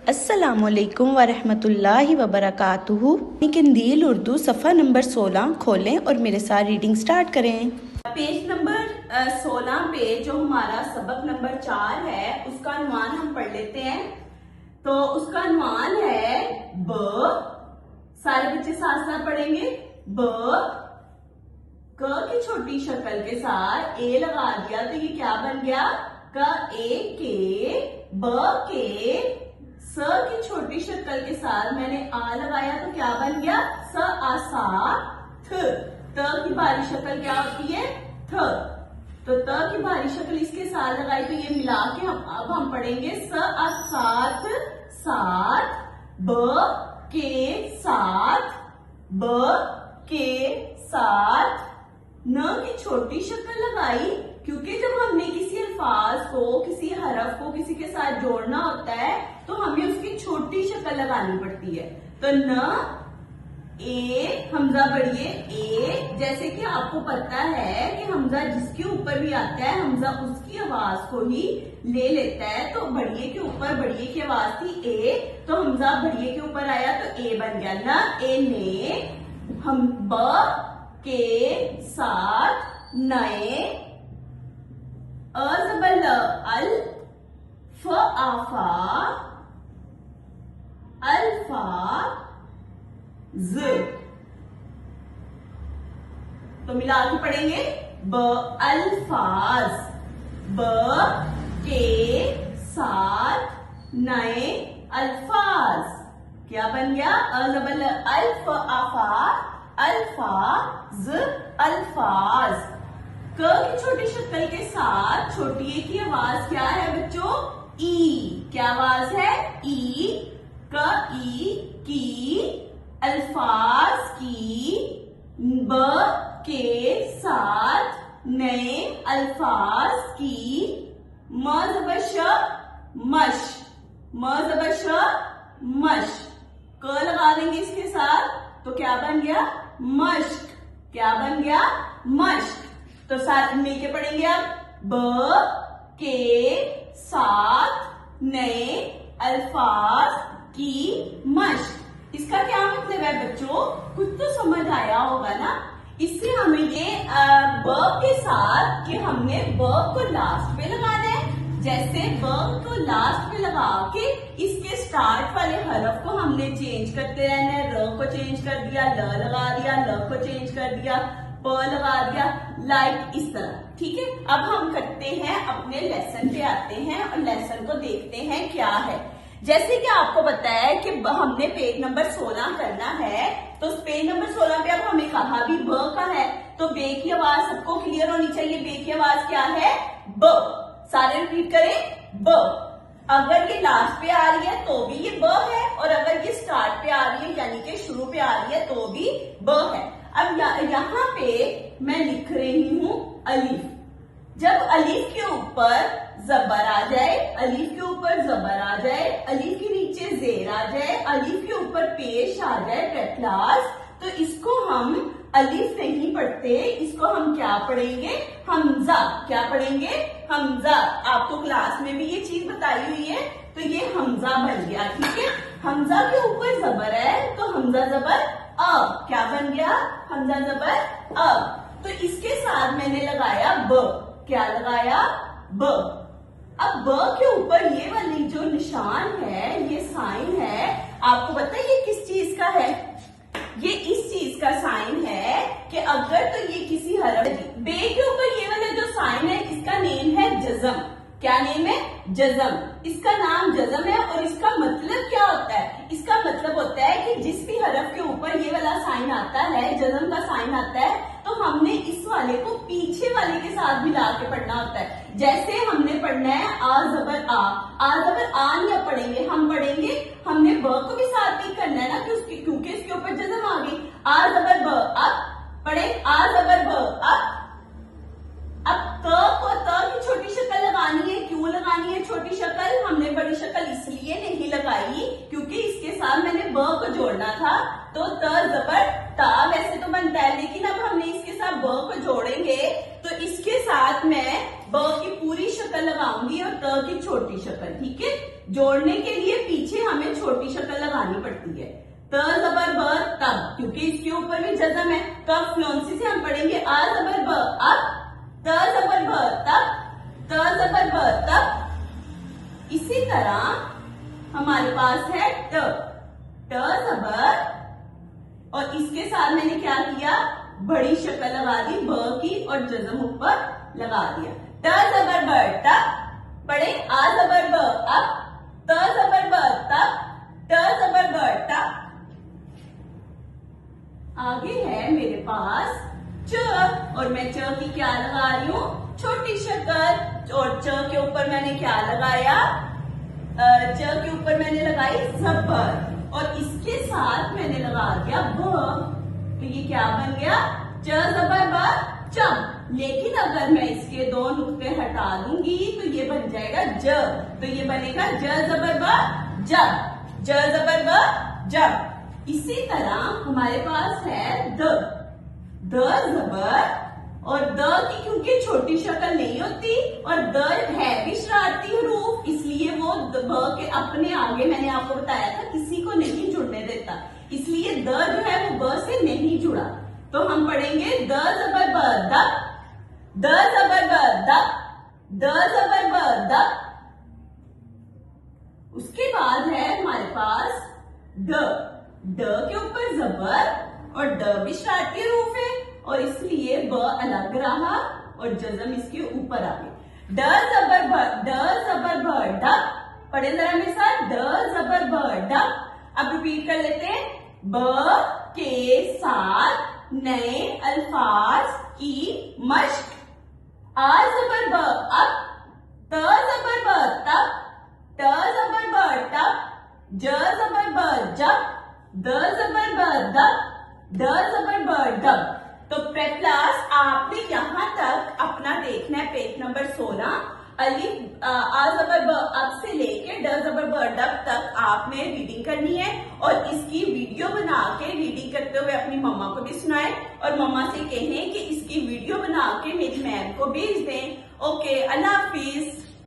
अस्सलामुअलैकुम वरहमतुल्लाहि वबरकातुहू। कंदील उर्दू सफ़ा नंबर 16 खोलें और मेरे साथ रीडिंग स्टार्ट करें। पेज नंबर 16 पे जो हमारा सबक नंबर 4 है उसका अनुमान हम पढ़ लेते हैं। तो उसका अनुमान है ब। सारे बच्चे साथ साथ पढ़ेंगे। ब क की छोटी शक्ल के साथ ए लगा दिया तो ये क्या बन गया? क ए के। ब के। स की छोटी शक्ल के साथ मैंने आ लगाया तो क्या बन गया? स आ सा थ। त की भारी शक्ल क्या होती है? थ। तो त की भारी शक्ल इसके साथ लगाई तो ये मिला के अब हम पढ़ेंगे स आ साथ साथ। ब के साथ। ब के साथ। न की छोटी शक्ल लगाई क्योंकि जब हमने किसी अल्फाज को, किसी हरफ को किसी के साथ जोड़ना होता है तो हमें उसकी छोटी शक्ल लगानी पड़ती है। तो न ए हमजा बढ़िए ए, जैसे कि आपको पता है कि हमजा जिसके ऊपर भी आता है हमजा उसकी आवाज को ही ले लेता है। तो बढ़िए के ऊपर बढ़िए की आवाज थी ए, तो हमजा बढ़िए के ऊपर आया तो ए बन गया। न ए ने। हम ब के साथ नए। अजबल अल फ आफा अल्फा ज। तो मिला के पढ़ेंगे ब अल्फाज। ब के साथ नए अल्फाज क्या बन गया? अजबल अल्फ आफा अल्फा ज अल्फाज। क की छोटी शक्ल के साथ छोटी ए की आवाज क्या है बच्चों? ई। क्या आवाज है? ई। क ई की। अल्फाज की। ब के साथ नए अल्फाज की। म ज़बर श मश। म ज़बर श मश। क लगा देंगे इसके साथ तो क्या बन गया? मश्क। क्या बन गया? मश्क। तो साथ मिलके पढ़ेंगे अब ब के साथ नए अल्फाज की मश्क। इसका क्या मतलब है बच्चों? कुछ तो समझ आया होगा ना। इससे हमें ये ब के साथ कि हमने ब को लास्ट पे लगाना है। जैसे ब को लास्ट पे लगा के इसके स्टार्ट वाले हरफ को हमने चेंज करते रहना है। र को चेंज कर दिया, ल लगा दिया, ल को चेंज कर दिया, प लगा दिया, लाइक इस तरह। ठीक है, अब हम करते हैं अपने लेसन पे आते हैं और लेसन को देखते हैं क्या है। जैसे कि आपको पता है कि हमने पेज नंबर 16 करना है, तो पेज नंबर 16 पे अब हमें कहा भी ब का है तो बे की आवाज सबको क्लियर होनी चाहिए। बे की आवाज क्या है? ब। सारे रिपीट करें ब। अगर ये लास्ट पे आ रही है तो भी ये ब है और अगर ये स्टार्ट पे आ रही है यानी कि शुरू पे आ रही है तो भी ब है। अब यहाँ पे मैं लिख रही हूं अलीफ। जब अलीफ के ऊपर जबर आ जाए, अलीफ के ऊपर जबर आ जाए, अलीफ के नीचे जेर आ जाए, अलीफ के ऊपर पेश आ जाए पेटलास, तो इसको हम अलीफ नहीं पढ़ते, इसको हम क्या पढ़ेंगे? हमजा। क्या पढ़ेंगे? हमजा। आपको क्लास में भी ये चीज बताई हुई है तो ये हमजा बन गया। ठीक है, हमजा के ऊपर जबर है तो हमजा जबर अ। क्या बन गया? हमजा जबर अ। तो इसके साथ मैंने लगाया ब। क्या लगाया? ब। अब ब के ऊपर ये वाली जो निशान है, ये साइन है, आपको पता है ये किस चीज का है? ये इस चीज का साइन है कि अगर तो ये किसी हरफ बे के ऊपर ये वाला जो साइन है इसका नेम है जज़म। क्या नेम है? जज़म। इसका नाम जज़म है और इसका मतलब क्या होता है? इसका मतलब होता है कि जिस भी हरफ के ऊपर ये वाला साइन आता है, जज़म का साइन आता है, तो हमने इस वाले को पीछे वाले के साथ मिला के पढ़ना होता है। जैसे हमने पढ़ना है आ ज़बर आ ज़बर आ नहीं पढ़ेंगे, हम पढ़ेंगे, हमने ब को भी साथ ही करना है ना क्योंकि इसके ऊपर जज़म आ गई। आ ज़बर ब। अब पढ़े आ ज़बर ब। अब त की छोटी शक्ल लगानी है। क्यों लगानी है छोटी शक्ल? हमने बड़ी शक्ल इसलिए नहीं लगाई क्योंकि इसके साथ मैंने ब को जोड़ना था। तो त ज़बर ता वैसे तो बनता है, लेकिन अब हमने इसके साथ ब को जोड़ेंगे तो इसके साथ मैं ब की पूरी शक्ल लगाऊंगी और त की छोटी शक्ल। ठीक है, जोड़ने के लिए पीछे हमें लगानी पड़ती है। त जबर ब तब, क्योंकि इसके ऊपर भी जज़म है। तो अब फ्लुएंसी से हम पढ़ेंगे आ जबर ब अब, त जबर ब तब, त जबर ब तब। इसी तरह हमारे पास है ट, ट जबर, और इसके साथ मैंने क्या किया, बड़ी शक्ल लगा दी ब की और जज़म ऊपर लगा दिया। ट जबर ब तब, पढ़े आ जबर ब अब, त जबर ब तब, ट जबर ब तब। आगे है मेरे पास च, और मैं च की क्या लगा रही हूँ, छोटी शक्ल, और च के ऊपर मैंने क्या लगाया, च के ऊपर मैंने लगाई जबर, और इसके साथ मैंने लगा दिया ब, तो ये क्या बन गया, च जबर ब चम। लेकिन अगर मैं इसके दो नुक्ते हटा दूंगी तो ये बन जाएगा ज, तो ये बनेगा ज जबर ब जब, ज जबर ब जब। इसी तरह हमारे पास है द, द जबर, और द की क्योंकि छोटी शक्ल नहीं होती और द है भी शरारती हरूफ, इसलिए वो ब के अपने आगे मैंने आपको बताया था किसी को नहीं जुड़ने देता, इसलिए द जो है वो ब से नहीं जुड़ा। तो हम पढ़ेंगे द जबर ब दब, द जबर ब दब, द जबर ब दब। उसके बाद है हमारे पास ड, ड के ऊपर जबर, और ड भी शरारती हरूफ है और इसलिए ब अलग रहा और जज़म इसके ऊपर आ गई। ड जबर ब, ड जबर ब डब, पढ़े जरा मेरे साथ, ड जबर ब डब। अब रिपीट कर लेते हैं, ब के साथ नए अल्फाज की मश्क, आ जबर ब अब, त जबर ब तब, ट जबर ब टब, ज जबर ब जब, द जबर ब दब, द जबर ब डब। तो प्रेप क्लास आपने यहाँ तक अपना देखना है पेज नंबर 16, अलिफ आ जबर ब अब से लेके ड जबर ब डब तक आपने रीडिंग करनी है, और इसकी वीडियो बना के रीडिंग करते हुए अपनी मम्मा को भी सुनाएं, और मम्मा से कहें कि इसकी वीडियो बना के मेरी मैम को भेज दें। ओके, अल्लाह हाफिज।